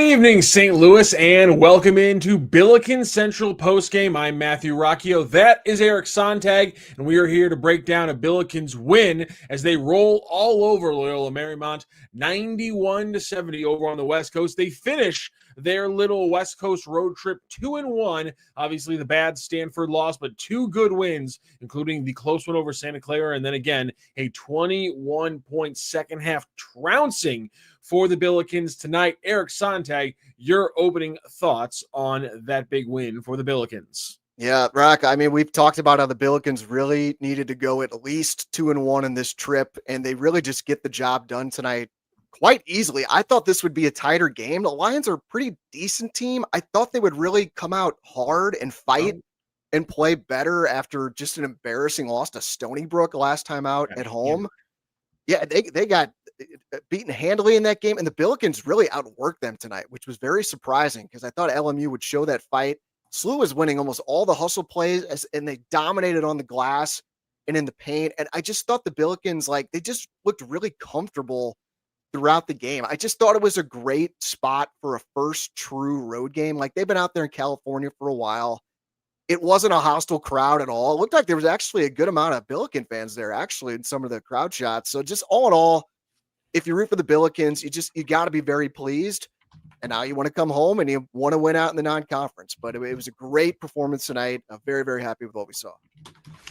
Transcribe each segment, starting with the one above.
evening, St. Louis, and welcome into Billikens Central Postgame. I'm Matthew Rocchio. That is Eric Sontag, and we are here to break down a Billikens win as they roll all over Loyola Marymount, 91-70 over on the West Coast. They finish their little West Coast road trip 2-1. Obviously, the bad Stanford loss, but two good wins, including the close one over Santa Clara, and then again, a 21-point second half trouncing for the Billikens tonight. Eric Sontag, your opening thoughts on that big win for the Billikens. Yeah, Rock, I mean, we've talked about how the Billikens really needed to go at least 2-1 in this trip, and they really just get the job done tonight quite easily. I thought this would be a tighter game. The Lions are a pretty decent team. I thought they would really come out hard and fight and play better after just an embarrassing loss to Stony Brook last time out at home. Yeah, they got beaten handily in that game, and the Billikens really outworked them tonight, which was very surprising because I thought LMU would show that fight. SLU was winning almost all the hustle plays, and they dominated on the glass and in the paint. And I just thought the Billikens, they just looked really comfortable throughout the game. I just thought it was a great spot for a first true road game. They've been out there in California for a while. It wasn't a hostile crowd at all. It looked like there was actually a good amount of Billiken fans there, actually, in some of the crowd shots. So just all in all, if you root for the Billikens, you got to be very pleased. And now you want to come home and you want to win out in the non-conference. But it was a great performance tonight. I'm very, very happy with what we saw.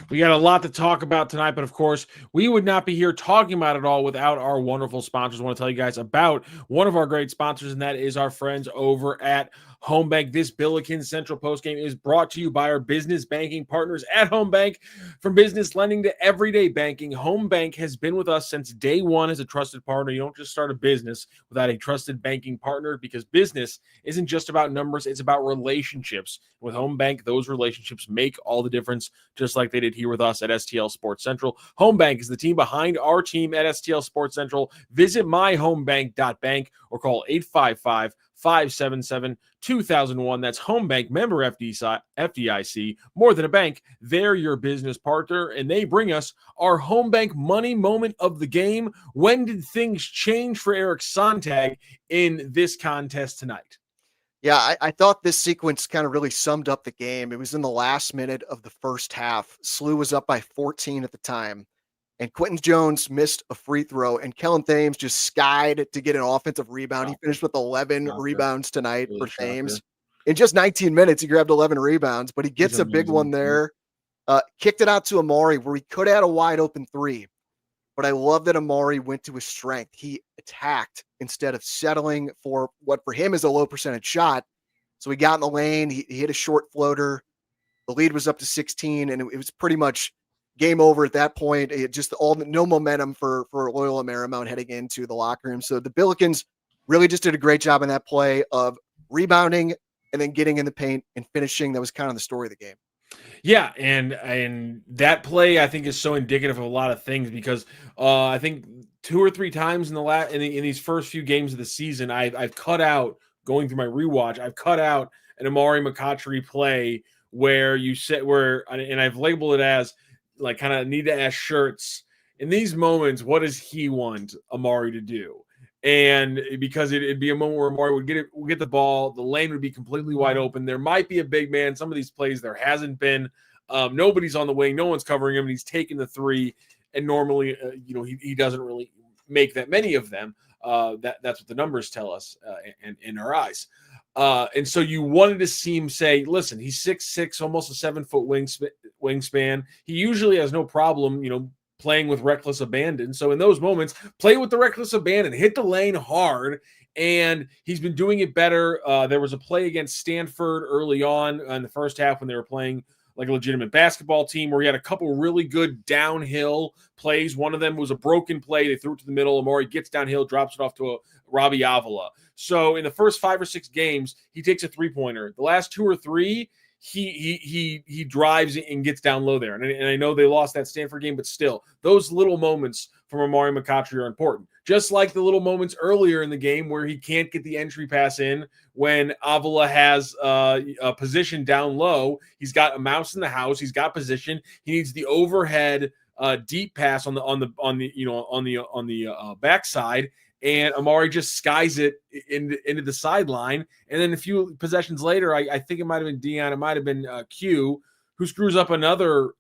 We got a lot to talk about tonight, but of course, we would not be here talking about it all without our wonderful sponsors. I want to tell you guys about one of our great sponsors, and that is our friends over at Home Bank. This Billikens Central Postgame is brought to you by our business banking partners at Home Bank. From business lending to everyday banking, Home Bank has been with us since day one as a trusted partner. You don't just start a business without a trusted banking partner, because business isn't just about numbers, it's about relationships. With Home Bank, those relationships make all the difference, just like they did here with us at STL Sports Central. Home Bank is the team behind our team at STL Sports Central. Visit myhomebank.bank or call 855-577-2001. That's Home Bank, member FDIC. More than a bank, they're your business partner, and they bring us our Home Bank money moment of the game. When did things change for Eric Sontag in this contest tonight? Yeah, I thought this sequence kind of really summed up the game. It was in the last minute of the first half. SLU was up by 14 at the time, and Quentin Jones missed a free throw, and Kellen Thames just skied to get an offensive rebound. He finished with 11 rebounds tonight for Thames. In just 19 minutes, he grabbed 11 rebounds, but he gets a big one there. Kicked it out to Amari, where he could have had a wide open three. But I love that Amari went to his strength. He attacked instead of settling for what for him is a low percentage shot. So he got in the lane. He hit a short floater. The lead was up to 16, and it was pretty much game over at that point. It just no momentum for Loyola Marymount heading into the locker room. So the Billikens really just did a great job in that play of rebounding and then getting in the paint and finishing. That was kind of the story of the game. Yeah, and that play I think is so indicative of a lot of things, because I think 2 or 3 times in these first few games of the season, I've cut out, going through my rewatch, I've cut out an Amari McCotchery play where and I've labeled it as kind of need to ask shirts. In these moments, what does he want Amari to do? And because it'd be a moment where Amari would get the ball, the lane would be completely wide open. There might be a big man. Some of these plays there hasn't been. Nobody's on the wing. No one's covering him. And he's taking the three. And normally, he doesn't really make that many of them. That's what the numbers tell us in our eyes. And so you wanted to see him say, listen, he's 6'6", almost a 7-foot wingspan. He usually has no problem, playing with reckless abandon. So in those moments, play with the reckless abandon, hit the lane hard, and he's been doing it better. There was a play against Stanford early on in the first half when they were playing like a legitimate basketball team, where he had a couple really good downhill plays. One of them was a broken play. They threw it to the middle. Amari gets downhill, drops it off to a Robbie Avila. So in the first 5 or 6 games, he takes a three-pointer. The last 2 or 3, he drives and gets down low there. And I know they lost that Stanford game, but still, those little moments from Amari McCotchery are important. Just like the little moments earlier in the game where he can't get the entry pass in when Avila has a position down low. He's got a mouse in the house. He's got position. He needs the overhead deep pass on the backside, and Amari just skies it into the sideline. And then a few possessions later, I think it might have been Dion, it might have been Q, who screws up another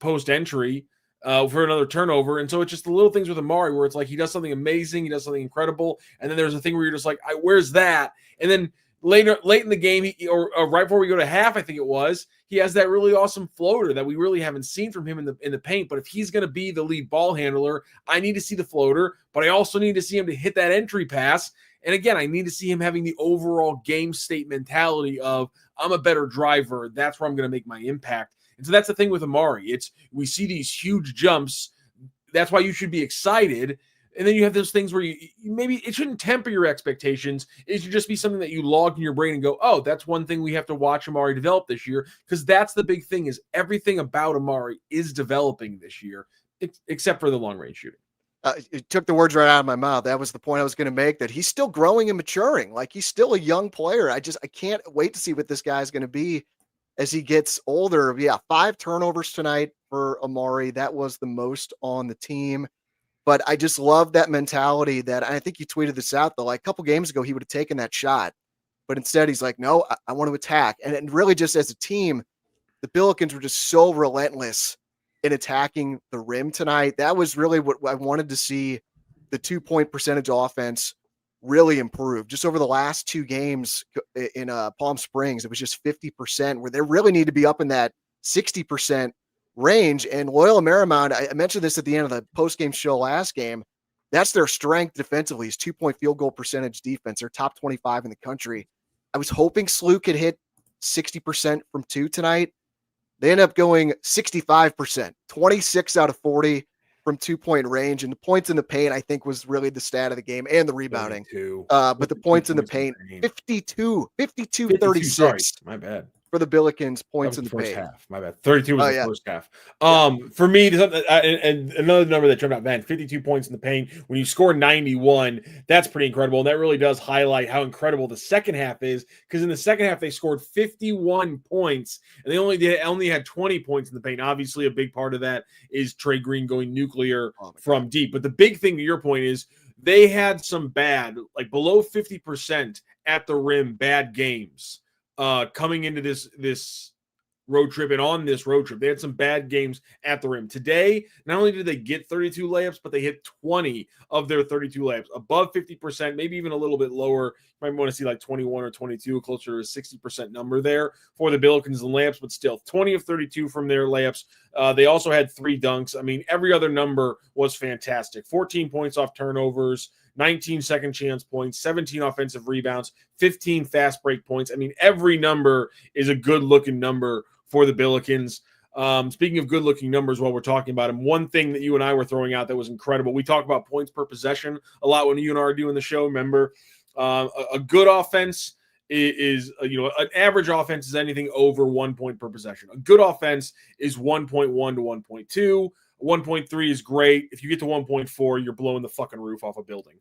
post entry for another turnover. And so it's just the little things with Amari where it's like he does something amazing, he does something incredible, and then there's a thing where you're just like, where's that? And then late in the game, or right before we go to half, I think it was, he has that really awesome floater that we really haven't seen from him in the paint. But if he's going to be the lead ball handler, I need to see the floater, but I also need to see him to hit that entry pass. And again, I need to see him having the overall game state mentality of, I'm a better driver. That's where I'm going to make my impact. And so that's the thing with Amari. We see these huge jumps. That's why you should be excited. And then you have those things where you maybe it shouldn't temper your expectations. It should just be something that you log in your brain and go, oh, that's one thing we have to watch Amari develop this year. Because that's the big thing, is everything about Amari is developing this year, except for the long range shooting. It took the words right out of my mouth. That was the point I was going to make, that he's still growing and maturing. Like, he's still a young player. I can't wait to see what this guy's going to be as he gets older. Yeah, 5 turnovers tonight for Amari. That was the most on the team. But I just love that mentality that, I think you tweeted this out, though, like a couple games ago, he would have taken that shot. But instead, he's like, no, I want to attack. And really, just as a team, the Billikens were just so relentless in attacking the rim tonight. That was really what I wanted to see, the 2-point percentage offense really improve. Just over the last 2 games in Palm Springs, it was just 50%, where they really need to be up in that 60% range. And Loyola Marymount, I mentioned this at the end of the post-game show last game, that's their strength defensively, is 2-point field goal percentage defense. They're top 25 in the country. I was hoping SLU could hit 60% from 2 tonight. They end up going 65%, 26 out of 40 from 2-point range. And the points in the paint, I think, was really the stat of the game, and the rebounding. But the points in the paint, 52, 36. Sorry, my bad. For the Billikens, points in the first paint. half. My bad. 32 was the first half. For me, and another number that jumped out, man, 52 points in the paint. When you score 91, that's pretty incredible. And that really does highlight how incredible the second half is, because in the second half, they scored 51 points, and they only had 20 points in the paint. Obviously, a big part of that is Trey Green going nuclear from deep. But the big thing, to your point, is they had some bad, like below 50% at the rim, bad games. Coming into this road trip, and on this road trip, they had some bad games at the rim. Today, not only did they get 32 layups, but they hit 20 of their 32 layups, above 50%, maybe even a little bit lower. You might want to see like 21 or 22, closer to a 60% number there for the Billikens in layups, but still 20 of 32 from their layups. They also had 3 dunks. I mean, every other number was fantastic. 14 points off turnovers, 19 second chance points, 17 offensive rebounds, 15 fast break points. I mean, every number is a good looking number for the Billikens. Speaking of good looking numbers, while we're talking about them, one thing that you and I were throwing out that was incredible, we talk about points per possession a lot when you and I are doing the show. Remember, a good offense is an average offense is anything over 1 point per possession. A good offense is 1.1 to 1.2. 1.3 is great. If you get to 1.4, you're blowing the fucking roof off a building.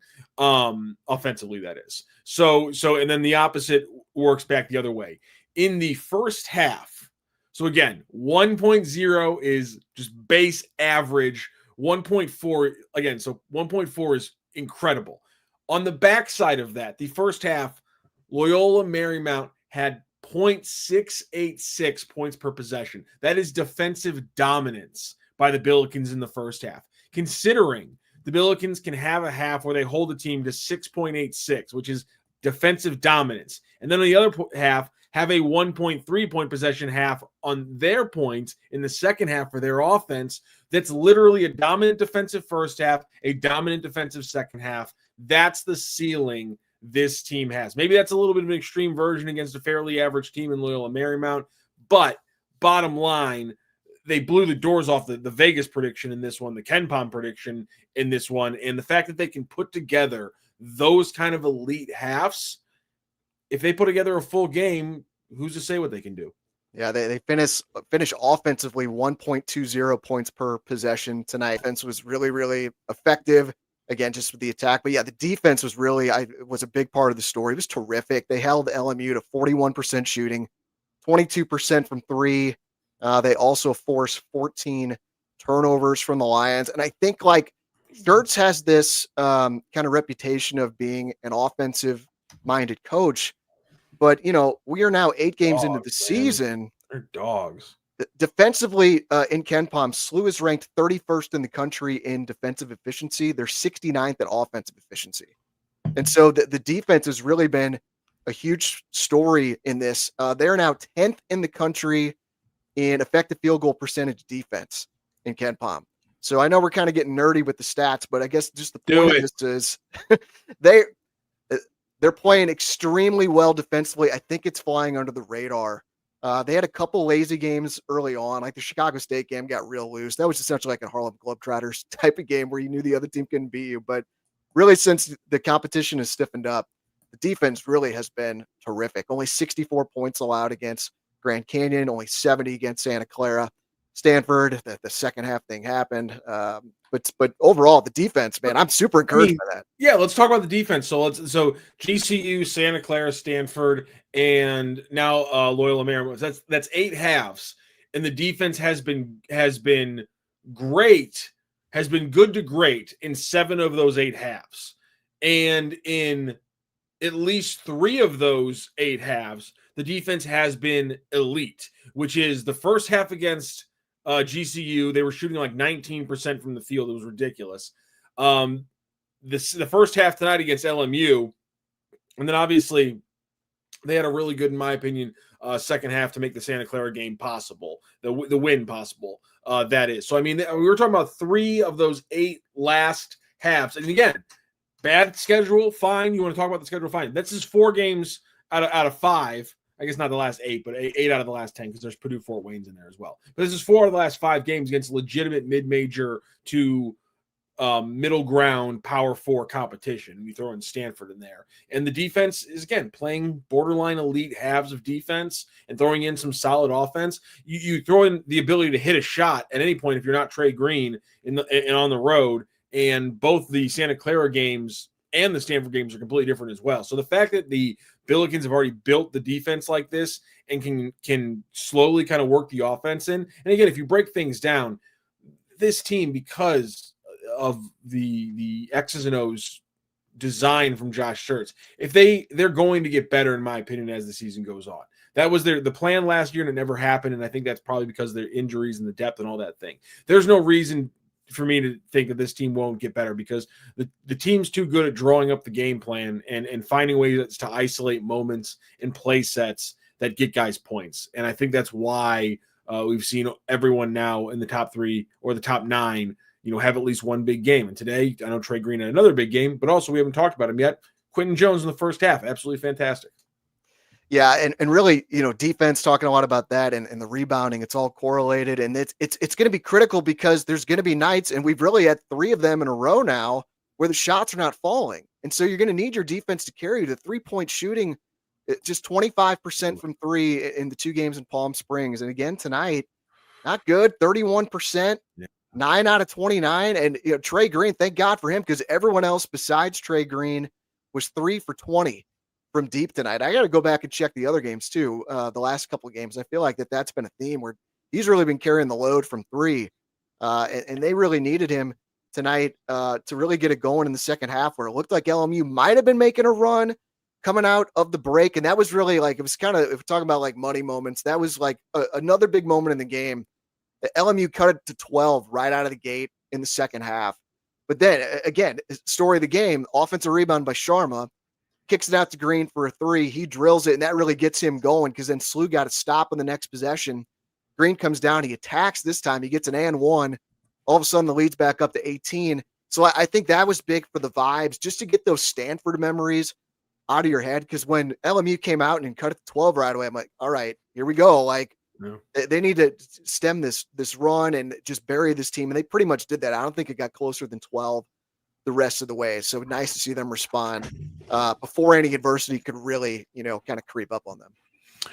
Offensively, that is. So, and then the opposite works back the other way. In the first half, so again, 1.0 is just base average. 1.4, again, so 1.4 is incredible. On the backside of that, the first half, Loyola Marymount had 0.686 points per possession. That is defensive dominance by the Billikens in the first half. Considering the Billikens can have a half where they hold the team to 6.86, which is defensive dominance. And then on the other half, have a 1.3 point possession half on their points in the second half for their offense. That's literally a dominant defensive first half, a dominant defensive second half. That's the ceiling this team has. Maybe that's a little bit of an extreme version against a fairly average team in Loyola Marymount, but bottom line, they blew the doors off the Vegas prediction in this one, the KenPom prediction in this one, and the fact that they can put together those kind of elite halves, if they put together a full game, who's to say what they can do? Yeah, they finish offensively 1.20 points per possession tonight. Offense was really, really effective. Again, just with the attack. But yeah, the defense was really was a big part of the story. It was terrific. They held LMU to 41% shooting, 22% from 3. They also forced 14 turnovers from the Lions. And I think, like, Schertz has this kind of reputation of being an offensive-minded coach, but we are now 8 games into the Dogs, man. season. They're dogs. Defensively, in Ken Palm, SLU is ranked 31st in the country in defensive efficiency. They're 69th at offensive efficiency. And so the defense has really been a huge story in this. They're now 10th in the country in effective field goal percentage defense in Ken Palm. So I know we're kind of getting nerdy with the stats, but I guess just the point of this is they they're playing extremely well defensively. I think it's flying under the radar. They had a couple lazy games early on, like the Chicago State game got real loose. That was essentially like a Harlem Globetrotters type of game where you knew the other team couldn't beat you. But really, since the competition has stiffened up, the defense really has been terrific. Only 64 points allowed against Grand Canyon, only 70 against Santa Clara. Stanford, the second half thing happened. But overall, the defense, man, I'm super encouraged by that. Yeah, let's talk about the defense. So GCU, Santa Clara, Stanford, and now Loyola Marymount. That's 8 halves, and the defense has been great, has been good to great in 7 of those 8 halves, and in at least 3 of those 8 halves, the defense has been elite. Which is the first half against GCU, they were shooting like 19% from the field. It was ridiculous. The first half tonight against LMU, and then obviously they had a really good, in my opinion, second half to make the Santa Clara game possible, the win possible. That is. So, I mean, we were talking about 3 of those 8 last halves. And again, bad schedule, fine. You want to talk about the schedule, fine. This is 4 games out of 5. I guess not the last 8, but 8 out of the last 10 because there's Purdue Fort Wayne's in there as well. But this is 4 of the last 5 games against legitimate mid-major to middle ground Power 4 competition. You throw in Stanford in there. And the defense is, again, playing borderline elite halves of defense and throwing in some solid offense. You throw in the ability to hit a shot at any point if you're not Trey Green and on the road. And both the Santa Clara games and the Stanford games are completely different as well. So the fact that the Billikens have already built the defense like this and can slowly kind of work the offense in. And again, if you break things down, this team, because of the X's and O's design from Josh Schertz, if they're going to get better, in my opinion, as the season goes on. That was the plan last year, and it never happened. And I think that's probably because of their injuries and the depth and all that thing. There's no reason for me to think that this team won't get better because the team's too good at drawing up the game plan and finding ways to isolate moments and play sets that get guys points. And I think that's why we've seen everyone now in the top 3 or the top 9, have at least one big game. And today, I know Trey Green had another big game, but also we haven't talked about him yet. Quentin Jones in the first half, absolutely fantastic. Yeah, and really, defense, talking a lot about that and the rebounding, it's all correlated, and it's going to be critical because there's going to be nights, and we've really had 3 of them in a row now where the shots are not falling, and so you're going to need your defense to carry you. The 3-point shooting, just 25% from 3 in the 2 games in Palm Springs, and again tonight, not good, 31%, 9 out of 29, and Trey Green, thank God for him because everyone else besides Trey Green was 3 for 20. From deep tonight. I got to go back and check the other games too. The last couple of games, I feel like that's been a theme where he's really been carrying the load from 3, and they really needed him tonight to really get it going in the second half, where it looked like LMU might have been making a run coming out of the break, and that was really like it was kind of, if we're talking about like money moments, that was like another big moment in the game. The LMU cut it to 12 right out of the gate in the second half, but then again, story of the game: offensive rebound by Sharma. Kicks it out to Green for a 3. He drills it, and that really gets him going because then SLU got to stop on the next possession. Green comes down. He attacks this time. He gets an and 1. All of a sudden, the lead's back up to 18. So I think that was big for the vibes, just to get those Stanford memories out of your head, because when LMU came out and cut it to 12 right away, I'm like, all right, here we go. Like, they need to stem this run and just bury this team, and they pretty much did that. I don't think it got closer than 12 the rest of the way. So nice to see them respond before any adversity could really, kind of creep up on them.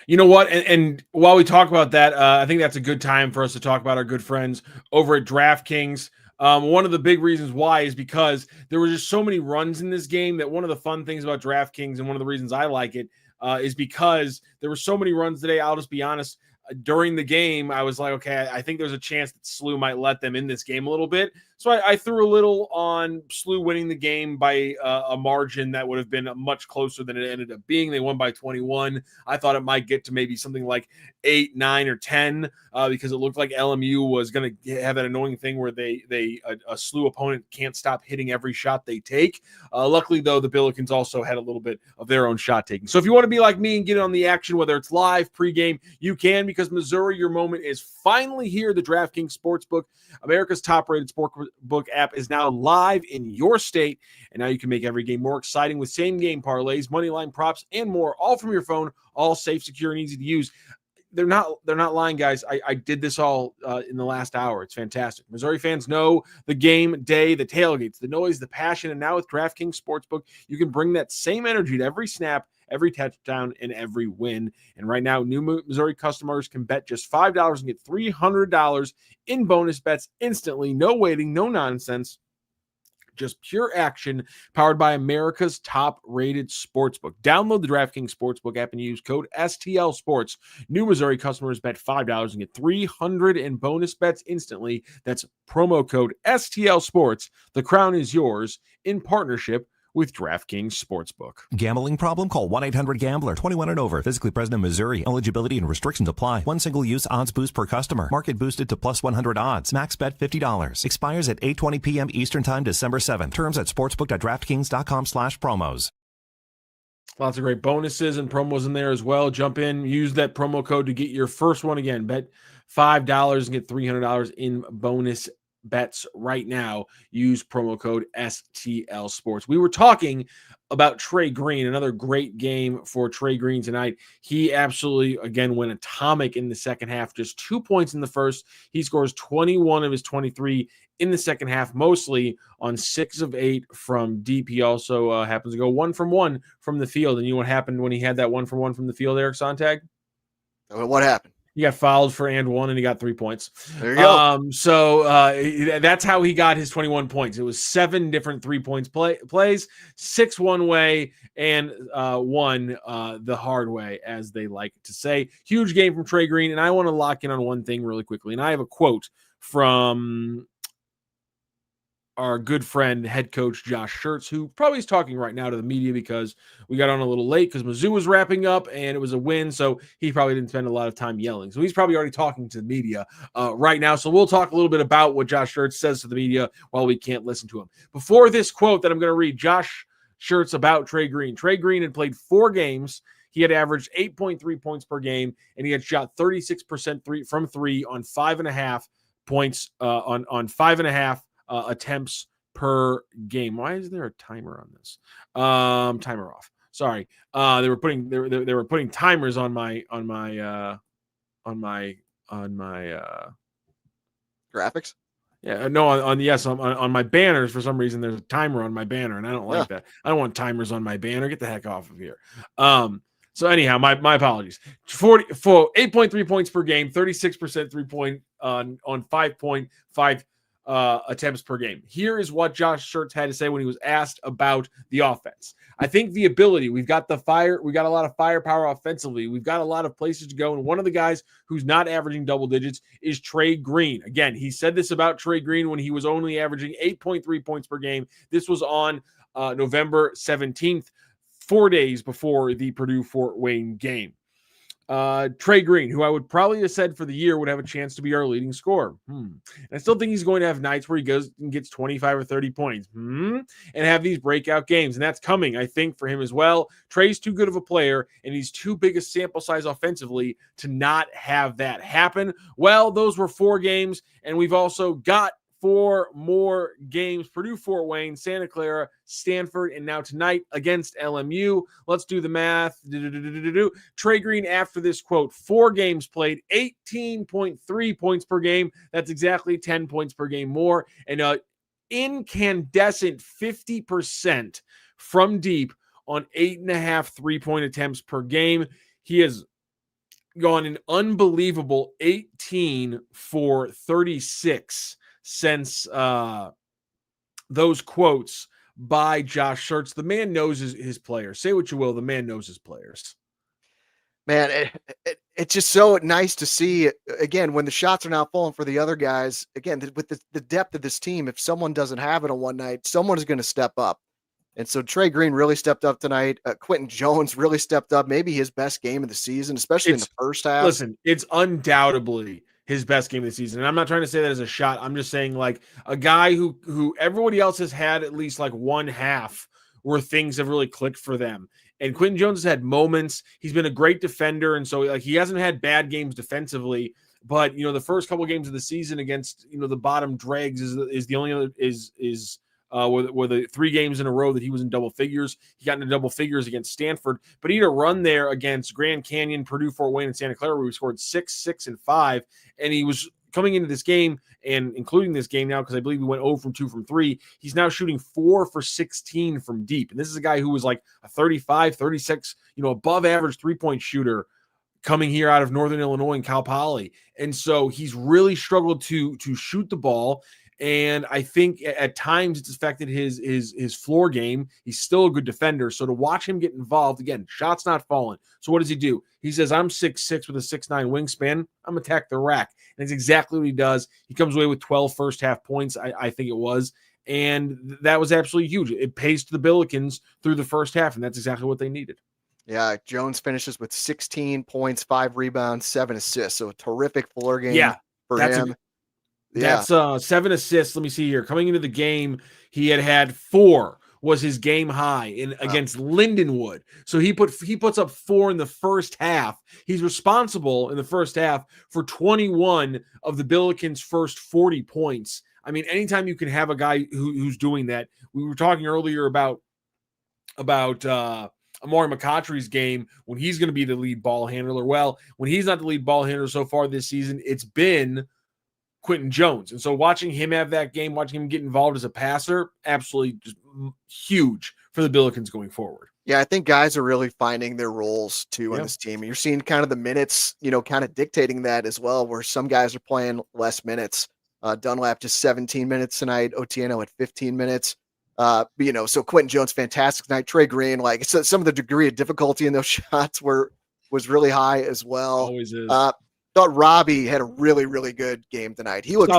You know what? And while we talk about that, I think that's a good time for us to talk about our good friends over at DraftKings. One of the big reasons why is because there were just so many runs in this game that one of the fun things about DraftKings, and one of the reasons I like it, is because there were so many runs today. I'll just be honest. During the game, I was like, okay, I think there's a chance that SLU might let them in this game a little bit. So I threw a little on SLU winning the game by a margin that would have been much closer than it ended up being. They won by 21. I thought it might get to maybe something like 8, 9, or 10 because it looked like LMU was going to have that annoying thing where a SLU opponent can't stop hitting every shot they take. Luckily, though, the Billikens also had a little bit of their own shot taking. So if you want to be like me and get on the action, whether it's live, pregame, you can, because Missouri, your moment is finally here. The DraftKings Sportsbook, America's top-rated sportsbook app, is now live in your state, and now you can make every game more exciting with same-game parlays, moneyline props, and more, all from your phone, all safe, secure, and easy to use. They're not lying, guys. I did this all in the last hour. It's fantastic. Missouri fans know the game day, the tailgates, the noise, the passion, and now with DraftKings Sportsbook, you can bring that same energy to every snap, every touchdown, and every win. And right now, new Missouri customers can bet just $5 and get $300 in bonus bets instantly. No waiting, no nonsense. Just pure action, powered by America's top-rated sportsbook. Download the DraftKings Sportsbook app and use code STL Sports. New Missouri customers bet $5 and get $300 in bonus bets instantly. That's promo code STL Sports. The crown is yours in partnership with DraftKings Sportsbook. Gambling problem? Call 1-800-GAMBLER. 21 and over. Physically present in Missouri. Eligibility and restrictions apply. One single use odds boost per customer. Market boosted to plus 100 odds. Max bet $50. Expires at 8:20 p.m. Eastern Time, December 7th. Terms at sportsbook.draftkings.com/promos. Lots of great bonuses and promos in there as well. Jump in, use that promo code to get your first one again. Bet $5 and get $300 in bonus bets right now. Use promo code STL Sports. We were talking about Trey Green, another great game for Trey Green tonight. He absolutely, again, went atomic in the second half. Just 2 points in the first. He scores 21 of his 23 in the second half, mostly on 6 of 8 from deep. He also happens to go 1 from 1 from the field. And you know what happened when he had that 1 from 1 from the field, Eric Sontag? What happened? He got fouled for and 1, and he got 3 points. There you go. So that's how he got his 21 points. It was 7 different 3-point plays, 6 one way, and 1 the hard way, as they like to say. Huge game from Trey Green, and I want to lock in on one thing really quickly. And I have a quote from our good friend, head coach Josh Schertz, who probably is talking right now to the media because we got on a little late because Mizzou was wrapping up and it was a win. So he probably didn't spend a lot of time yelling. So he's probably already talking to the media right now. So we'll talk a little bit about what Josh Schertz says to the media while we can't listen to him. Before this quote that I'm going to read, Josh Schertz about Trey Green. Trey Green had played 4 games. He had averaged 8.3 points per game, and he had shot 36% from 3 on 5.5 points on 5.5 attempts per game. Why is there a timer on this? Timer off. Sorry. They were putting timers on my graphics. Yeah, no, on my banners. For some reason, there's a timer on my banner, and I don't like that. I don't want timers on my banner. Get the heck off of here. So anyhow, my apologies. 8.3 points per game, 36% 3-point on 5.5 attempts per game. Here is what Josh Schertz had to say when he was asked about the offense. I think the ability, we've got the fire, we got a lot of firepower offensively. We've got a lot of places to go. And one of the guys who's not averaging double digits is Trey Green. Again, he said this about Trey Green when he was only averaging 8.3 points per game. This was on November 17th, 4 days before the Purdue-Fort Wayne game. Trey Green, who I would probably have said for the year would have a chance to be our leading scorer. And I still think he's going to have nights where he goes and gets 25 or 30 points and have these breakout games. And that's coming, I think, for him as well. Trey's too good of a player, and he's too big a sample size offensively to not have that happen. Well, those were 4 games, and we've also got 4 more games: Purdue, Fort Wayne, Santa Clara, Stanford, and now tonight against LMU. Let's do the math. Trey Green, after this quote, 4 games played, 18.3 points per game. That's exactly 10 points per game more. And incandescent 50% from deep on 8.5 3-point attempts per game. He has gone an unbelievable 18 for 36 since those quotes by Josh Schertz. The man knows his players. Say what you will, the man knows his players. Man, it's just so nice to see, again, when the shots are now falling for the other guys, again, with the depth of this team, if someone doesn't have it on one night, someone is going to step up. And so Trey Green really stepped up tonight. Quentin Jones really stepped up, maybe his best game of the season, especially in the first half. Listen, it's undoubtedly his best game of the season. And I'm not trying to say that as a shot. I'm just saying, like, a guy who everybody else has had at least like one half where things have really clicked for them. And Quentin Jones has had moments. He's been a great defender. And so, like, he hasn't had bad games defensively. But, the first couple games of the season against, the bottom dregs is the only other were the 3 games in a row that he was in double figures. He got into double figures against Stanford, but he had a run there against Grand Canyon, Purdue, Fort Wayne, and Santa Clara where he scored 6, 6, and 5. And he was coming into this game and including this game now, because I believe he went 0 from 2 from 3. He's now shooting 4 for 16 from deep. And this is a guy who was like a 35, 36, above average 3-point shooter coming here out of Northern Illinois and Cal Poly. And so he's really struggled to shoot the ball. And I think at times it's affected his floor game. He's still a good defender. So to watch him get involved, again, shots not falling. So what does he do? He says, I'm 6'6" with a 6'9" wingspan. I'm attack the rack. And that's exactly what he does. He comes away with 12 first half points, I think it was. And that was absolutely huge. It pays to the Billikens through the first half, and that's exactly what they needed. Yeah, Jones finishes with 16 points, 5 rebounds, 7 assists. So a terrific floor game for him. That's 7 assists. Let me see here. Coming into the game, he had 4 was his game high against Lindenwood. So he puts up 4 in the first half. He's responsible in the first half for 21 of the Billikens' first 40 points. I mean, anytime you can have a guy who's doing that. We were talking earlier about Amari McCautry's game when he's going to be the lead ball handler. Well, when he's not the lead ball handler so far this season, it's been Quentin Jones. And so watching him have that game, watching him get involved as a passer, absolutely just huge for the Billikens going forward. Yeah, I think guys are really finding their roles too on this team. You're seeing kind of the minutes, kind of dictating that as well, where some guys are playing less minutes. Dunlap just 17 minutes tonight. Otieno at 15 minutes. So Quentin Jones, fantastic tonight. Trey Green, like some of the degree of difficulty in those shots was really high as well. Always is. Thought Robbie had a really, really good game tonight. He looked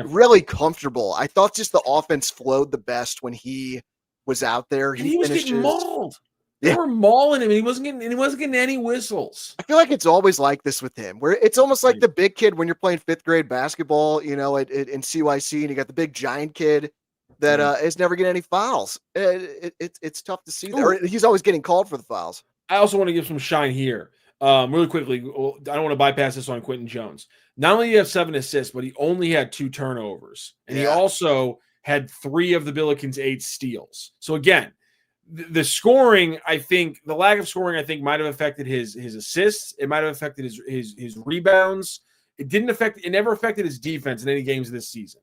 really comfortable. I thought just the offense flowed the best when he was out there. He was getting mauled. They were mauling him, and he wasn't getting any whistles. I feel like it's always like this with him, where it's almost like the big kid when you're playing 5th grade basketball, in CYC, and you got the big giant kid that is never getting any fouls. It's tough to see that. Or he's always getting called for the fouls. I also want to give some shine here. Really quickly, I don't want to bypass this on Quentin Jones. Not only did he have 7 assists, but he only had 2 turnovers. And he also had 3 of the Billikens' 8 steals. So again, the scoring, I think, the lack of scoring, I think, might have affected his assists. It might have affected his rebounds. It never affected his defense in any games this season.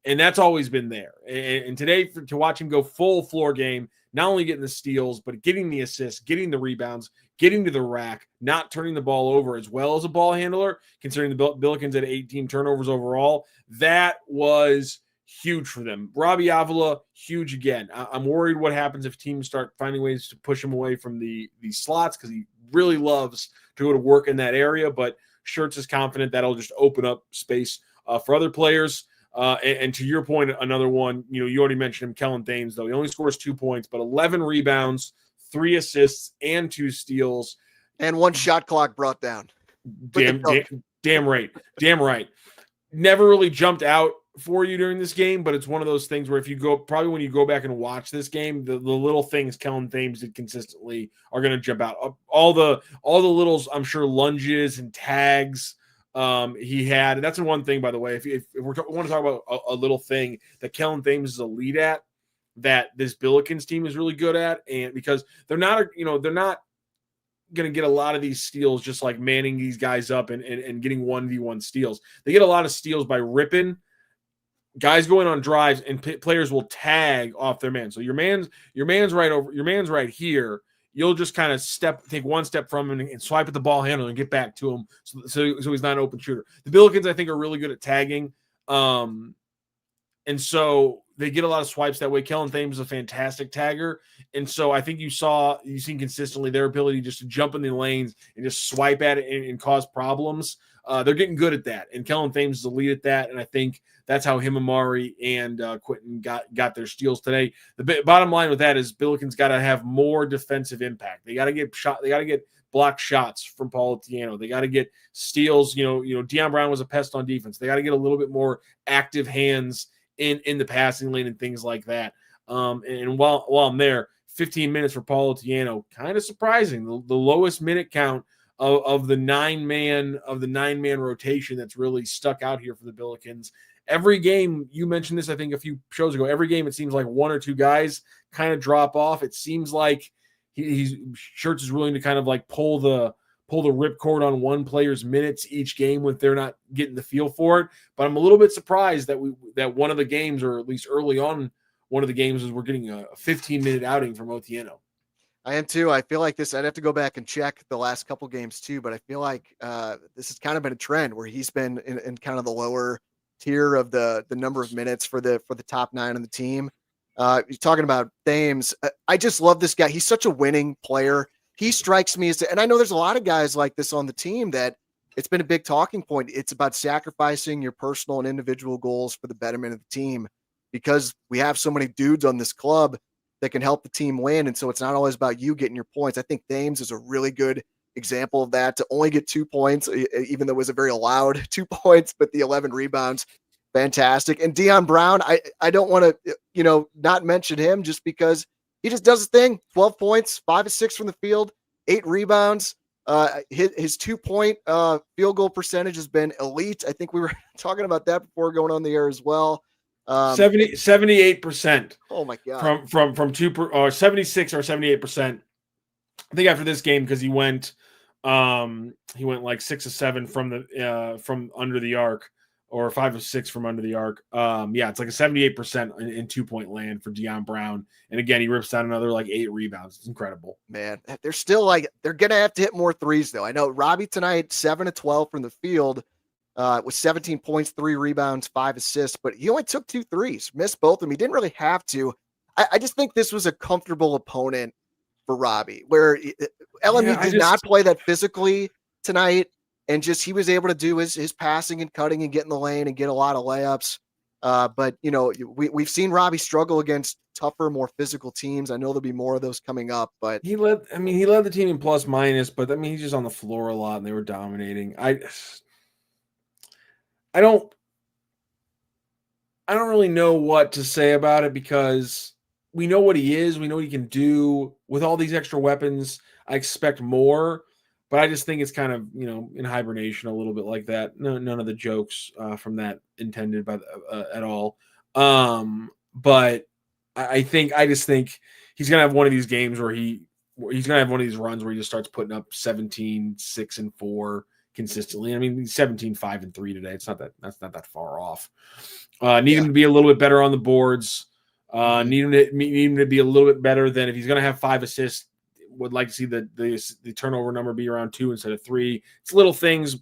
And that's always been there. And today, to watch him go full floor game, not only getting the steals, but getting the assists, getting the rebounds, getting to the rack, not turning the ball over as well as a ball handler, considering the Billikens had 18 turnovers overall, that was huge for them. Robbie Avila, huge again. I'm worried what happens if teams start finding ways to push him away from the slots, because he really loves to go to work in that area, but Schertz is confident that'll just open up space for other players. And to your point, another one, you already mentioned him, Kellen Thames, though. He only scores 2 points, but 11 rebounds, 3 assists, and 2 steals. And 1 shot clock brought down. Damn right. Damn right. Never really jumped out for you during this game, but it's one of those things where when you go back and watch this game, the little things Kellen Thames did consistently are going to jump out. All the littles, I'm sure, lunges and tags he had. And that's the one thing, by the way, if we want to talk about a little thing that Kellen Thames is a lead at, that this Billikens team is really good at, and because they're not going to get a lot of these steals just like manning these guys up and getting 1v1 steals. They get a lot of steals by ripping guys, going on drives, and players will tag off their man. So your man's right here. You'll just kind of take one step from him and swipe at the ball handler and get back to him. So he's not an open shooter. The Billikens, I think, are really good at tagging. And so they get a lot of swipes that way. Kellen Thames is a fantastic tagger. And so I think you've seen consistently their ability just to jump in the lanes and just swipe at it and cause problems. They're getting good at that. And Kellen Thames is the lead at that. And I think that's how him, Amari, and Quentin got their steals today. The bottom line with that is Billikens got to have more defensive impact. They got to get block shots from Paul Atieno. They got to get steals. Deion Brown was a pest on defense. They got to get a little bit more active hands in the passing lane and things like that. And while I'm there, 15 minutes for Paul Atieno, kind of surprising. The lowest minute count of the nine-man rotation that's really stuck out here for the Billikens. Every game, you mentioned this, I think, a few shows ago. Every game, it seems like one or two guys kind of drop off. It seems like Schertz is willing to kind of like pull the ripcord on one player's minutes each game when they're not getting the feel for it. But I'm a little bit surprised that one of the games, or at least early on, one of the games is we're getting a 15-minute outing from Otieno. I am too. I feel like this. I'd have to go back and check the last couple games too, but I feel like this has kind of been a trend where he's been in kind of the lower tier of the number of minutes for the top 9 on the team. You're talking about Thames. I just love this guy. He's such a winning player. He strikes me as, and I know there's a lot of guys like this on the team that it's been a big talking point. It's about sacrificing your personal and individual goals for the betterment of the team, because we have so many dudes on this club that can help the team win. And so it's not always about you getting your points. I think Thames is a really good example of that, to only get 2 points, even though it was a very loud 2 points, but the 11 rebounds, fantastic. And Deion Brown, I don't want to, not mention him just because he just does his thing. 12 points, 5 of 6 from the field, 8 rebounds. His 2-point field goal percentage has been elite. I think we were talking about that before going on the air as well. 78%. Oh my God. From 76 or 78%. I think after this game, because he went like 6 of 7 from under the arc, or 5 of 6 from under the arc. It's like a 78% in 2-point land for Deion Brown. And again, he rips down another like 8 rebounds. It's incredible. Man, they're still they're going to have to hit more threes though. I know Robbie tonight, 7 of 12 from the field, with 17 points, 3 rebounds, 5 assists, but he only took 2 threes, missed both of them. He didn't really have to. I just think this was a comfortable opponent for Robbie, where LMU did not play that physically tonight. And just he was able to do his passing and cutting and get in the lane and get a lot of layups. But we've seen Robbie struggle against tougher, more physical teams. I know there'll be more of those coming up, but he led the team in plus minus, but he's just on the floor a lot and they were dominating. I don't really know what to say about it, because we know what he is. We know what he can do with all these extra weapons. I expect more. But I just think it's kind of, in hibernation a little bit like that. No, none of the jokes from that intended by at all. But I just think he's going to have one of these games where he's going to have one of these runs where he just starts putting up 17, 6, and 4 consistently. I mean, he's 17, 5, and 3 today. That's not that far off. Need him to be a little bit better on the boards. Need him to be a little bit better than, if he's going to have 5 assists, would like to see the turnover number be around 2 instead of 3. It's little things,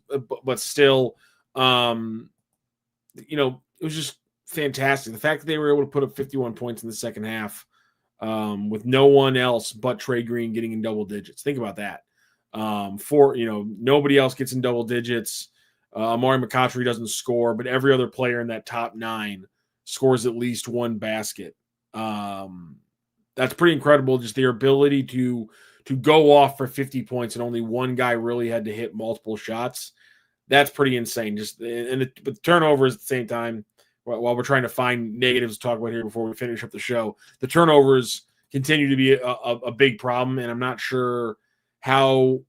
but still, it was just fantastic. The fact that they were able to put up 51 points in the second half, with no one else but Trey Green getting in double digits. Think about that. Nobody else gets in double digits. Amari McCautry doesn't score, but every other player in that top 9 scores at least 1 basket. That's pretty incredible. Just their ability to go off for 50 points and only one guy really had to hit multiple shots. That's pretty insane. But the turnovers at the same time, while we're trying to find negatives to talk about here before we finish up the show, the turnovers continue to be a big problem. And I'm not sure how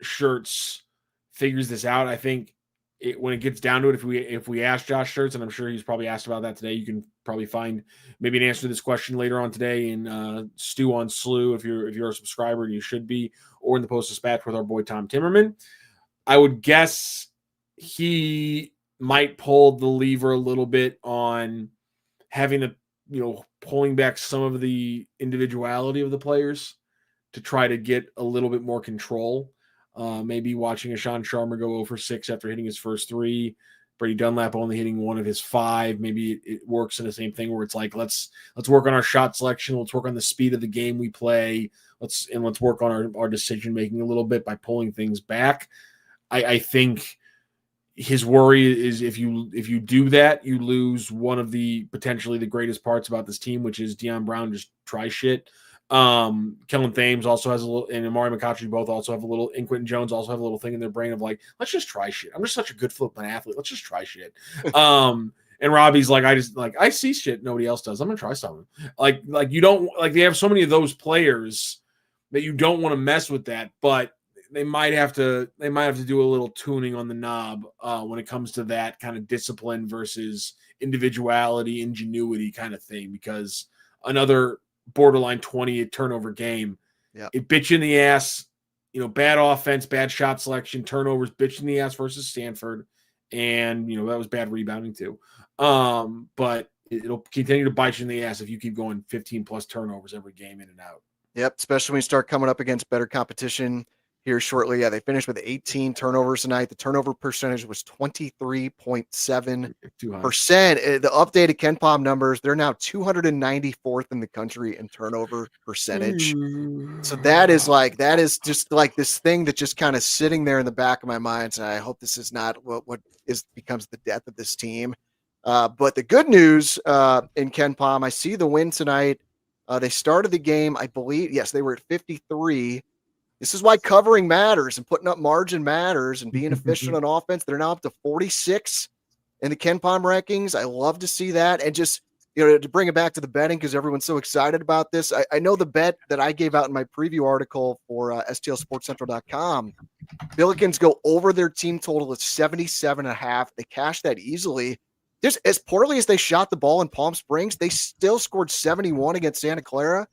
Schertz figures this out. I think when it gets down to it, if we ask Josh Schertz, and I'm sure he's probably asked about that today, you can probably find maybe an answer to this question later on today in Stew on Slew, if you're a subscriber, and you should be, or in the Post-Dispatch with our boy Tom Timmerman. I would guess he might pull the lever a little bit on having to, pulling back some of the individuality of the players to try to get a little bit more control. Maybe watching a Sean Sharma go 0 for 6 after hitting his first 3, Brady Dunlap only hitting 1 of his 5. Maybe it works in the same thing where it's like, let's work on our shot selection. Let's work on the speed of the game we play. Let's work on our decision making a little bit by pulling things back. I think his worry is if you do that, you lose one of the potentially the greatest parts about this team, which is Deion Brown just try shit. Kellen Thames also has a little, and Amari McCautry both also have a little, and Quentin Jones also have a little thing in their brain of like, let's just try shit. I'm just such a good flipping athlete. Let's just try shit. And Robbie's like, I see shit nobody else does. I'm gonna try something. Like you don't like they have so many of those players that you don't want to mess with that, but they might have to do a little tuning on the knob when it comes to that kind of discipline versus individuality, ingenuity kind of thing, because another borderline 20 turnover game. Yeah. It bit you in the ass, bad offense, bad shot selection, turnovers, bitch in the ass versus Stanford. And, that was bad rebounding too. But it'll continue to bite you in the ass if you keep going 15 plus turnovers every game in and out. Yep. Especially when you start coming up against better competition here shortly. Yeah. They finished with 18 turnovers tonight. The turnover percentage was 23.7%. The updated KenPom numbers, they're now 294th in the country in turnover percentage. So that is just like this thing that just kind of sitting there in the back of my mind. And I hope this is not what becomes the death of this team. But the good news in KenPom, I see the win tonight. They started the game, I believe. Yes, they were at 53. This is why covering matters and putting up margin matters and being efficient on offense. They're now up to 46 in the KenPom rankings. I love to see that. And just, to bring it back to the betting, because everyone's so excited about this. I know the bet that I gave out in my preview article for STLSportsCentral.com, Billikens go over their team total at 77.5. They cashed that easily. Just as poorly as they shot the ball in Palm Springs, they still scored 71 against Santa Clara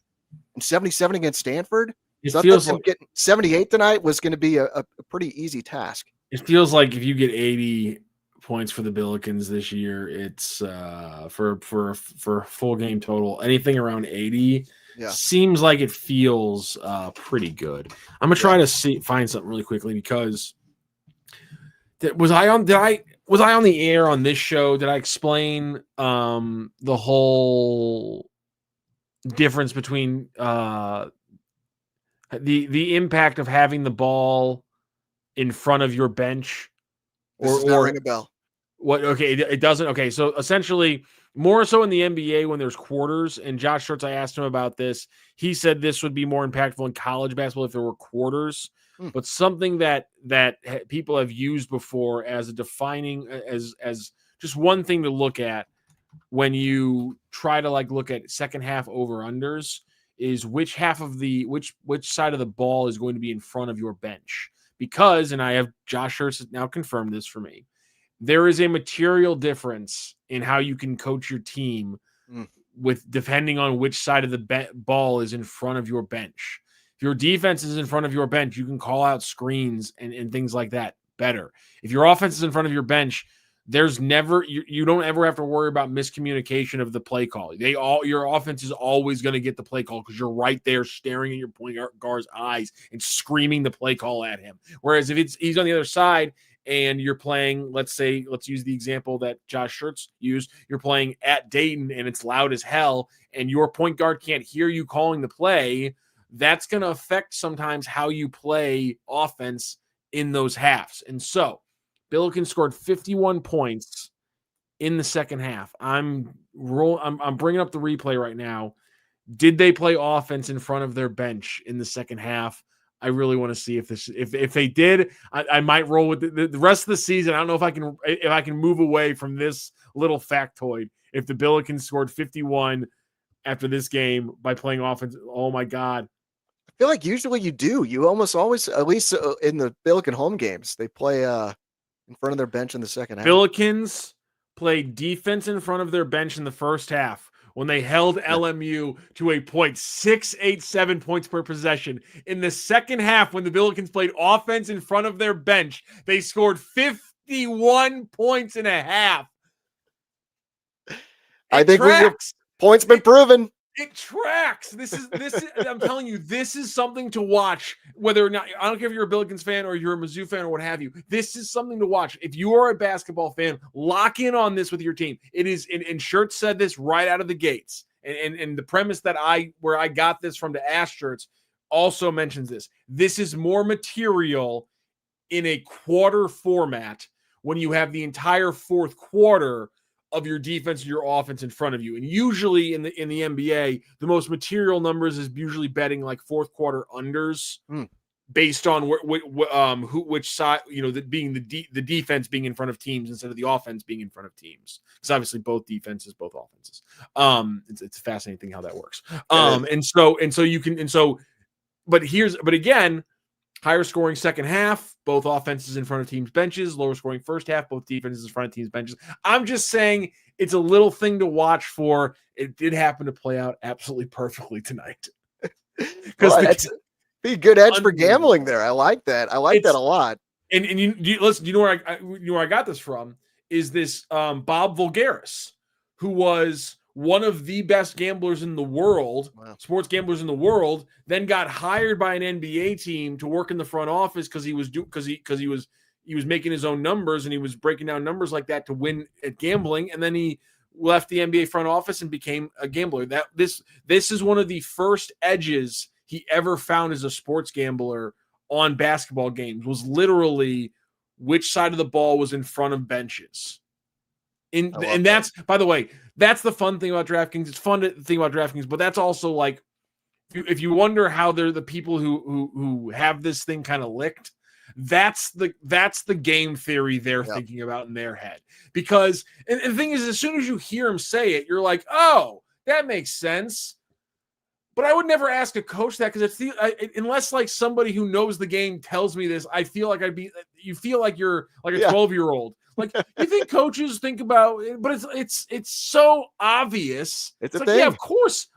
and 77 against Stanford. So I thought getting 78 tonight was going to be a pretty easy task. It feels like if you get 80 points for the Billikens this year, it's for a full game total, anything around 80 seems like it feels pretty good. I'm gonna try to find something really quickly, because was I on the air on this show? Did I explain the whole difference between the impact of having the ball in front of your bench? Or ring a bell. What? Okay, it doesn't. Okay, so essentially, more so in the NBA when there's quarters. And Josh Schertz, I asked him about this. He said this would be more impactful in college basketball if there were quarters. But something that people have used before as a defining, as just one thing to look at when you try to look at second half over unders is which half of which side of the ball is going to be in front of your bench. Because, and I have Josh Schertz now confirmed this for me, there is a material difference in how you can coach your team with depending on which side of the ball is in front of your bench. If your defense is in front of your bench, you can call out screens and things like that better. If your offense is in front of your bench, there's never you don't ever have to worry about miscommunication of the play call. Your offense is always going to get the play call because you're right there staring at your point guard's eyes and screaming the play call at him. Whereas if he's on the other side and you're playing, let's use the example that Josh Schertz used, you're playing at Dayton and it's loud as hell and your point guard can't hear you calling the play, that's going to affect sometimes how you play offense in those halves. And so Billikens scored 51 points in the second half. I'm bringing up the replay right now. Did they play offense in front of their bench in the second half? I really want to see if they did. I might roll with the rest of the season. I don't know if I can move away from this little factoid. If the Billikens scored 51 after this game by playing offense, oh my God. I feel like usually you do. You almost always, at least in the Billiken home games, they play in front of their bench in the second half. Billikens played defense in front of their bench in the first half when they held LMU to a 0.687 points per possession. In the second half, when the Billikens played offense in front of their bench, they scored 51 points and a half. I think points been proven. It tracks. This is I'm telling you, this is something to watch. Whether or not, I don't care if you're a Billikens fan or you're a Mizzou fan or what have you. This is something to watch. If you are a basketball fan, lock in on this with your team. It is, and Shirts said this right out of the gates. And the premise that where I got this from to Ask Shirts also mentions this. This is more material in a quarter format when you have the entire fourth quarter of your defense and your offense in front of you. And usually in the NBA, the most material numbers is usually betting like fourth quarter unders based on which side, being the defense being in front of teams instead of the offense being in front of teams. Because obviously both defenses, both offenses. It's a fascinating thing how that works. But again, higher scoring second half, both offenses in front of teams' benches. Lower scoring first half, both defenses in front of teams' benches. I'm just saying it's a little thing to watch for. It did happen to play out absolutely perfectly tonight. Because that's be a good edge for gambling there. I like that. I like that a lot. And listen, you know where I got this from? Is this Bob Vulgaris, who was one of the best gamblers in the world, sports gamblers in the world, then got hired by an NBA team to work in the front office because he was making his own numbers and he was breaking down numbers like that to win at gambling, and then he left the NBA front office and became a gambler. This is one of the first edges he ever found as a sports gambler on basketball games, was literally which side of the ball was in front of benches. And that's, by the way, that's the fun thing about DraftKings. It's fun to think about DraftKings, but that's also like, if you wonder how they're the people who have this thing kind of licked, that's the game theory they're thinking about in their head. Because, and the thing is, as soon as you hear him say it, you're like, oh, that makes sense. But I would never ask a coach that, because unless like somebody who knows the game tells me this, I feel like you feel like you're like a 12-year-old. Like, you think coaches think about it, but it's so obvious. It's a like, thing. yeah, of course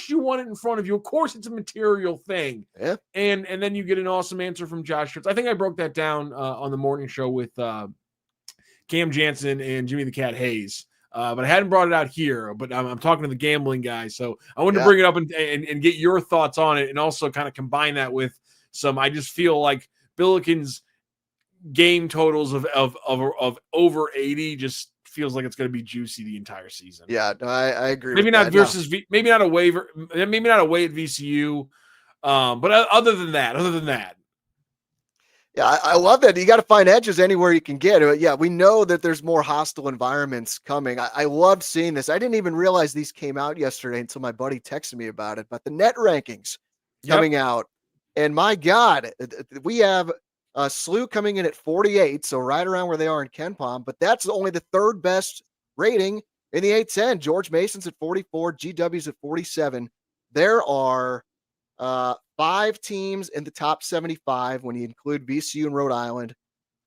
you want it in front of you. Of course it's a material thing. Yeah. And then you get an awesome answer from Josh Shirts. I think I broke that down on the morning show with Cam Jansen and Jimmy the Cat Hayes. But I hadn't brought it out here, but I'm talking to the gambling guy. So I wanted to bring it up and get your thoughts on it, and also kind of combine that with some, I just feel like Billikens game totals of over 80 just feels like it's going to be juicy the entire season. Yeah, no, I agree. Maybe not versus maybe not a waiver, maybe not a way at VCU. But other than that. Yeah, I love that. You got to find edges anywhere you can get. Yeah, we know that there's more hostile environments coming. I loved seeing this. I didn't even realize these came out yesterday until my buddy texted me about it. But the net rankings coming out, and my God, we have SLU coming in at 48, so right around where they are in KenPom. But that's only the third best rating in the A10. George Mason's at 44, GW's at 47. There are 5 teams in the top 75 when you include VCU and Rhode Island,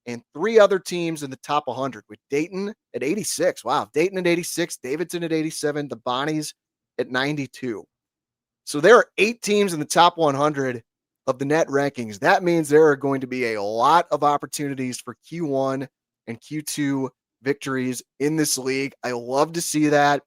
and 3 other teams in the top 100, with Dayton at 86. Wow. Dayton at 86, Davidson at 87, the Bonnies at 92. So there are 8 teams in the top 100 of the net rankings. That means there are going to be a lot of opportunities for Q1 and Q2 victories in this league. I love to see that.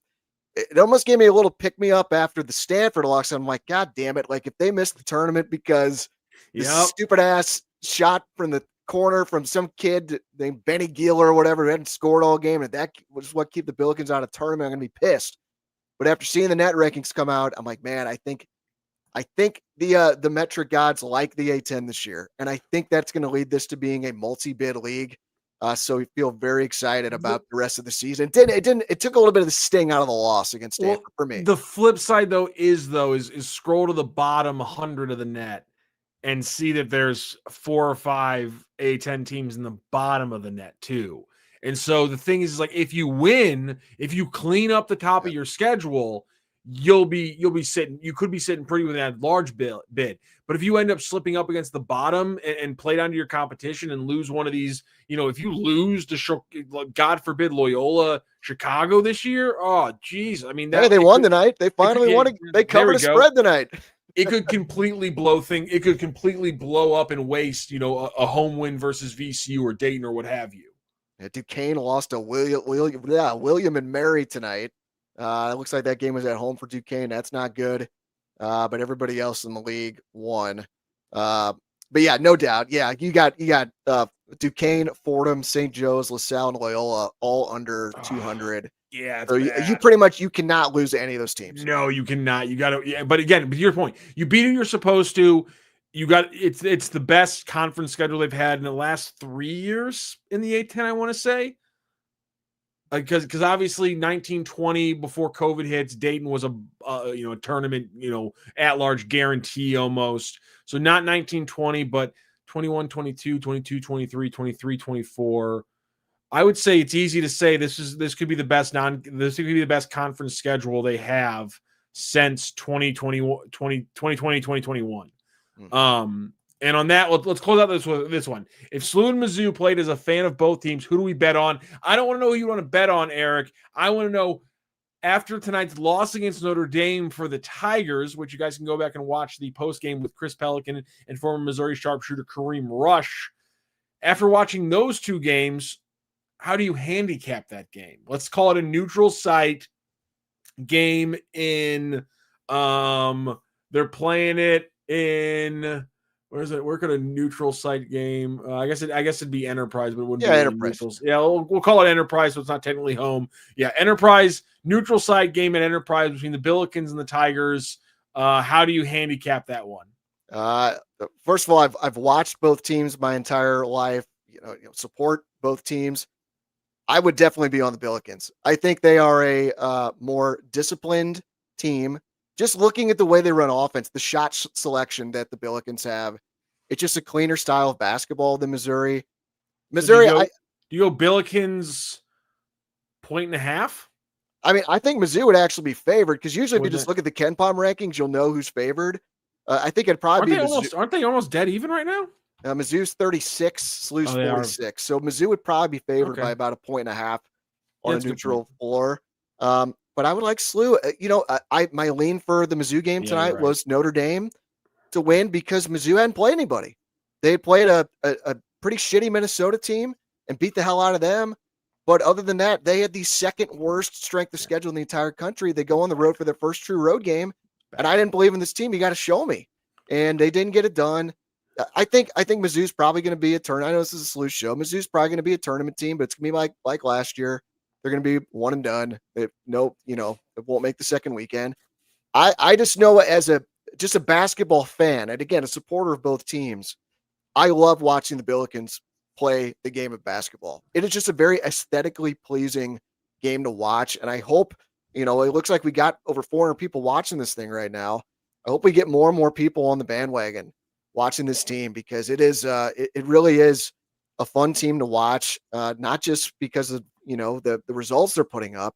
It almost gave me a little pick me up after the Stanford loss. I'm like, God damn it. Like, if they missed the tournament because this stupid ass shot from the corner from some kid named Benny Gill or whatever, who hadn't scored all game, and that was what kept the Billikens out of tournament, I'm going to be pissed. But after seeing the net rankings come out, I'm like, man, I think the metric gods like the A10 this year. And I think that's going to lead this to being a multi-bid league. So we feel very excited about the rest of the season. It took a little bit of the sting out of the loss against Stanford for me. The flip side though is scroll to the bottom 100 of the net and see that there's 4 or 5 A10 teams in the bottom of the net too. And so the thing is like, if you win, if you clean up the top of your schedule, you could be sitting pretty with that large bid. But if you end up slipping up against the bottom and play down to your competition and lose one of these, if you lose to, God forbid, Loyola, Chicago this year, oh geez, I mean, they won tonight. They finally won. They covered a spread tonight. It could completely blow up and waste, a home win versus VCU or Dayton or what have you. Yeah, Duquesne lost to William and Mary tonight. It looks like that game was at home for Duquesne. That's not good. But everybody else in the league won. But yeah, no doubt. Yeah, you got Duquesne, Fordham, St. Joe's, LaSalle, and Loyola all under 200. Yeah, So you pretty much you cannot lose to any of those teams. No, you cannot. You got to. Yeah, but again, but your point, you beat who you're supposed to. You got it's the best conference schedule they've had in the last 3 years in the A10. I want to say, because obviously 1920 before COVID hits, Dayton was a tournament at large guarantee almost. So not 1920, but 21, 22, 22, 23, 23, 24. I would say it's easy to say this could be the best conference schedule they have since 2020, 2021. And on that, let's close out this one. If SLU and Mizzou played as a fan of both teams, who do we bet on? I don't want to know who you want to bet on, Eric. I want to know after tonight's loss against Notre Dame for the Tigers, which you guys can go back and watch the post game with Chris Pelican and former Missouri sharpshooter Kareem Rush. After watching those two games, how do you handicap that game? Let's call it a neutral site game in they're playing it in where is it? Where could a neutral site game? I guess it'd be Enterprise, but it wouldn't be Enterprise. Neutral. Yeah, we'll call it Enterprise, so it's not technically home. Yeah, Enterprise, neutral site game at Enterprise between the Billikens and the Tigers. How do you handicap that one? First of all, I've watched both teams my entire life. Support both teams. I would definitely be on the Billikens. I think they are a more disciplined team. Just looking at the way they run offense, the shot selection that the Billikens have, it's just a cleaner style of basketball than Missouri. Do you go Billikens 1.5? I mean, I think Mizzou would actually be favored because usually if you just look at the KenPom rankings, you'll know who's favored. I think it'd probably aren't they almost dead even right now? Mizzou's 36, SLU's 46. So Mizzou would probably be favored by about 1.5 on a neutral floor. But I would like SLU. My lean for the Mizzou game tonight was Notre Dame to win because Mizzou hadn't played anybody. They had played a pretty shitty Minnesota team and beat the hell out of them. But other than that, they had the second worst strength of schedule in the entire country. They go on the road for their first true road game. And I didn't believe in this team. You got to show me. And they didn't get it done. I think Mizzou's probably going to be a tournament. I know this is a SLU show. Mizzou's probably going to be a tournament team, but it's going to be like last year. They're going to be one and done. It won't make the second weekend. I just know as a basketball fan, and again, a supporter of both teams, I love watching the Billikens play the game of basketball. It is just a very aesthetically pleasing game to watch. And I hope, it looks like we got over 400 people watching this thing right now. I hope we get more and more people on the bandwagon watching this team because it is, it really is a fun team to watch. Not just because of, the results they're putting up,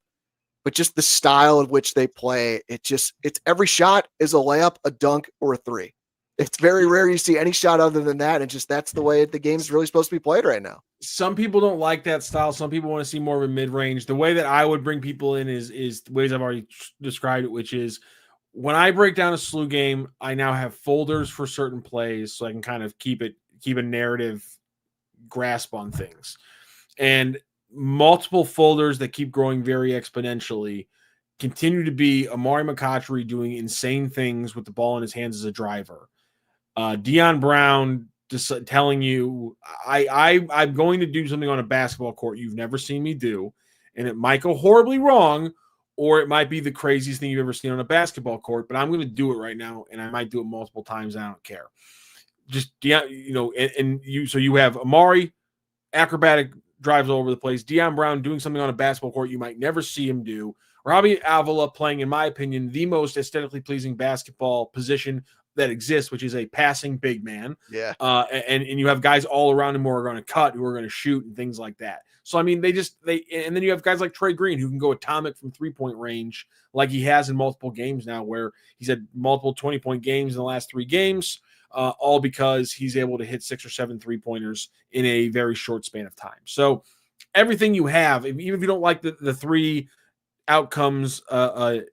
but just the style of which they play. It's every shot is a layup, a dunk, or a three. It's very rare you see any shot other than that. And just that's the way the game's really supposed to be played right now. Some people don't like that style. Some people want to see more of a mid-range. The way that I would bring people in is the ways I've already described it, which is when I break down a SLU game, I now have folders for certain plays so I can kind of keep a narrative grasp on things. And multiple folders that keep growing very exponentially continue to be Amari McCotchery doing insane things with the ball in his hands as a driver. Deion Brown just telling you, I'm going to do something on a basketball court you've never seen me do, and it might go horribly wrong, or it might be the craziest thing you've ever seen on a basketball court, but I'm going to do it right now, and I might do it multiple times, and I don't care. Just, so you have Amari, acrobatic drives all over the place, Deion Brown doing something on a basketball court you might never see him do, Robbie Avila playing, in my opinion, the most aesthetically pleasing basketball position that exists, which is a passing big man. Yeah. And you have guys all around him who are going to cut, who are going to shoot and things like that. So, I mean, and then you have guys like Trey Green who can go atomic from 3-point range like he has in multiple games now, where he's had multiple 20-point games in the last 3 games, all because he's able to hit 6 or 7 3-pointers in a very short span of time. So everything you have, even if you don't like the 3 outcomes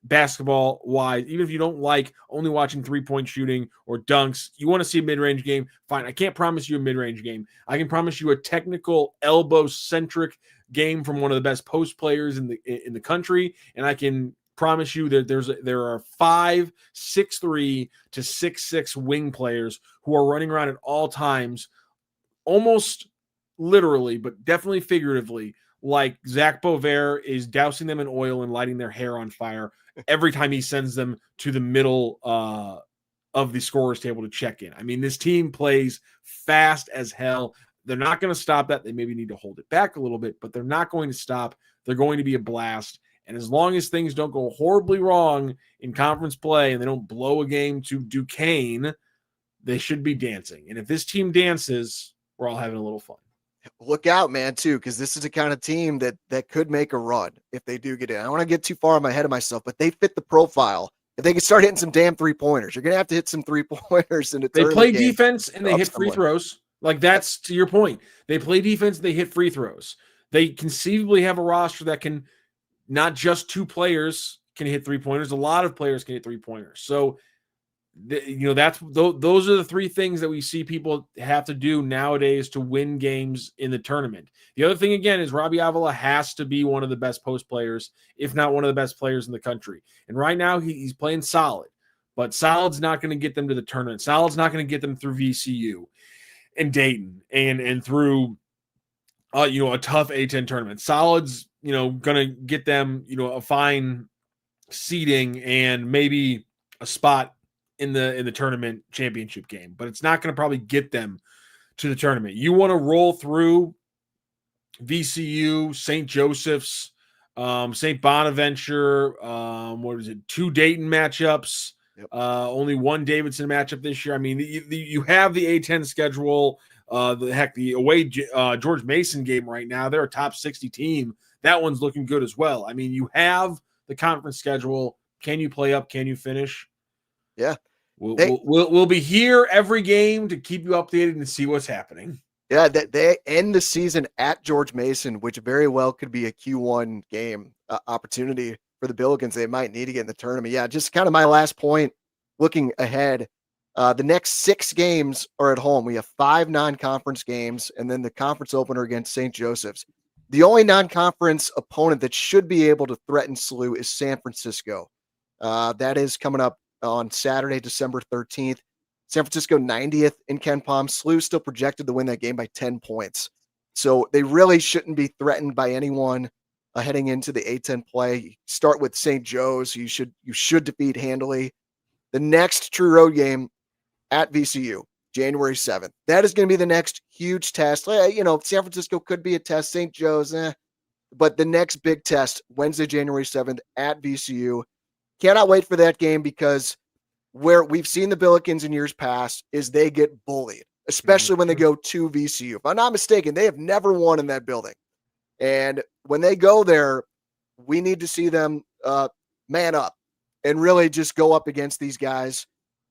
basketball wise, even if you don't like only watching 3-point shooting or dunks, you want to see a mid-range game, fine. I can't promise you a mid-range game. I can promise you a technical elbow centric game from one of the best post players in the country, and I can promise you that there are 5 6'3" to 6'6" wing players who are running around at all times, almost literally, but definitely figuratively, like Zach Bovair is dousing them in oil and lighting their hair on fire every time he sends them to the middle of the scorer's table to check in. I mean, this team plays fast as hell. They're not going to stop that. They maybe need to hold it back a little bit, but they're not going to stop. They're going to be a blast. And as long as things don't go horribly wrong in conference play and they don't blow a game to Duquesne, they should be dancing. And if this team dances, we're all having a little fun. Look out, man, too, because this is the kind of team that could make a run if they do get in. I don't want to get too far in my head of myself, but they fit the profile. If they can start hitting some damn 3-pointers, you're going to have to hit some 3-pointers in a They tournament play game defense and they hit free somewhere. throws. Like, that's to your point. They play defense, they hit free throws. They conceivably have a roster that can, not just 2 players can hit 3-pointers. A lot of players can hit 3-pointers. So, those are the 3 things that we see people have to do nowadays to win games in the tournament. The other thing, again, is Robbie Avila has to be one of the best post players, if not one of the best players in the country. And right now he's playing solid, but solid's not going to get them to the tournament. Solid's not going to get them through VCU and Dayton and through a tough A-10 tournament. Solid's going to get them a fine seeding and maybe a spot in the tournament championship game, but it's not going to probably get them to the tournament. You want to roll through VCU, St. Joseph's, St. Bonaventure, 2 Dayton matchups, only 1 Davidson matchup this year. I mean, you have the A-10 schedule, the away George Mason game right now. They're a top 60 team. That one's looking good as well. I mean, you have the conference schedule. Can you play up? Can you finish? Yeah. We'll be here every game to keep you updated and see what's happening. Yeah, they end the season at George Mason, which very well could be a Q1 game opportunity for the Billikens. They might need to get in the tournament. Yeah, just kind of my last point, looking ahead, the next 6 games are at home. We have 5 non-conference games and then the conference opener against St. Joseph's. The only non-conference opponent that should be able to threaten SLU is San Francisco. That is coming up on Saturday, December 13th. San Francisco 90th in KenPom. SLU still projected to win that game by 10 points. So they really shouldn't be threatened by anyone heading into the A-10 play. You start with St. Joe's. You should defeat handily. The next true road game at VCU, January 7th. That is going to be the next huge test. San Francisco could be a test. St. Joe's, but the next big test, Wednesday, January 7th at VCU. Cannot wait for that game because where we've seen the Billikens in years past is they get bullied, especially when they go to VCU. If I'm not mistaken, they have never won in that building. And when they go there, we need to see them man up and really just go up against these guys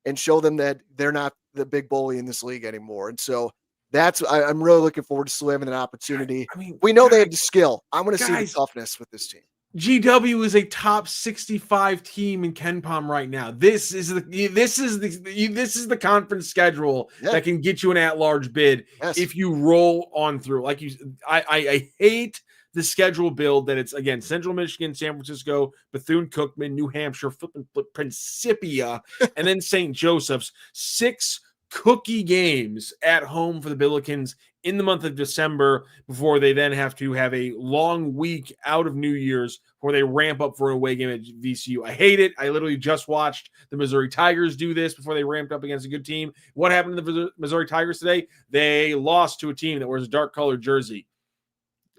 and show them that they're not the big bully in this league anymore. And so I'm really looking forward to SLU having an opportunity. I mean, we know they have the skill. I want to see the toughness with this team. GW is a top 65 team in KenPom right now. This is the conference schedule that can get you an at-large bid if you roll on through. Like I hate the schedule build that it's again Central Michigan, San Francisco, Bethune-Cookman, New Hampshire, Principia, and then St. Joseph's. 6 cookie games at home for the Billikens in the month of December before they then have to have a long week out of New Year's before they ramp up for an away game at VCU. I hate it. I literally just watched the Missouri Tigers do this before they ramped up against a good team. What happened to the Missouri Tigers today? They lost to a team that wears a dark colored jersey.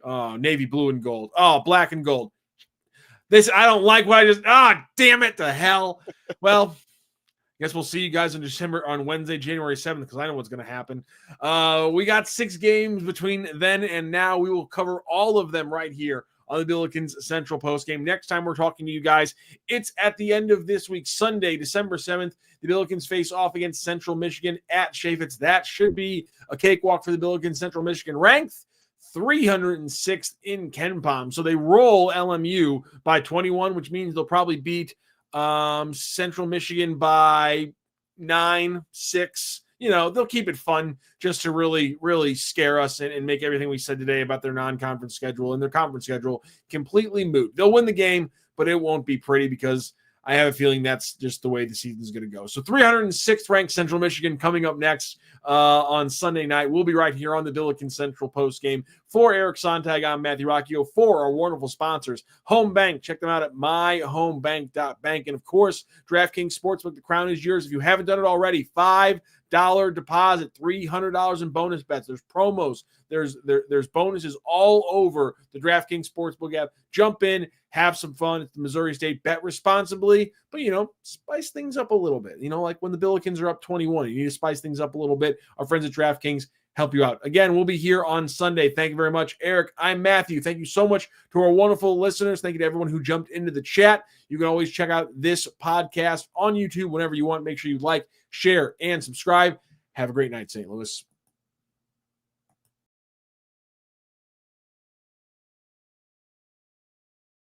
Navy blue and gold. Black and gold. I don't like what I just, damn it to hell. Well, guess we'll see you guys on Wednesday, January 7th, because I know what's going to happen. We got 6 games between then and now. We will cover all of them right here on the Billikens Central Postgame. Next time we're talking to you guys, it's at the end of this week, Sunday, December 7th. The Billikens face off against Central Michigan at Chaffetz. That should be a cakewalk for the Billikens. Central Michigan ranked 306th in KenPom. So they roll LMU by 21, which means they'll probably beat Central Michigan by 9, 6. they'll keep it fun just to really, really scare us and make everything we said today about their non-conference schedule and their conference schedule completely moot. They'll win the game, but it won't be pretty because I have a feeling that's just the way the season is going to go. So 306th ranked Central Michigan coming up next on Sunday night. We'll be right here on the Billikens Central postgame. For Eric Sontag, I'm Matthew Rocchio. For our wonderful sponsors, Home Bank. Check them out at myhomebank.bank. And, of course, DraftKings Sportsbook. The crown is yours. If you haven't done it already, $5 deposit, $300 in bonus bets. There's promos. There's bonuses all over the DraftKings Sportsbook app. Jump in, have some fun. It's the Missouri State. Bet responsibly, but, spice things up a little bit. Like when the Billikens are up 21, you need to spice things up a little bit. Our friends at DraftKings help you out. Again, we'll be here on Sunday. Thank you very much, Eric. I'm Matthew. Thank you so much to our wonderful listeners. Thank you to everyone who jumped into the chat. You can always check out this podcast on YouTube whenever you want. Make sure you like, share, and subscribe. Have a great night, St. Louis.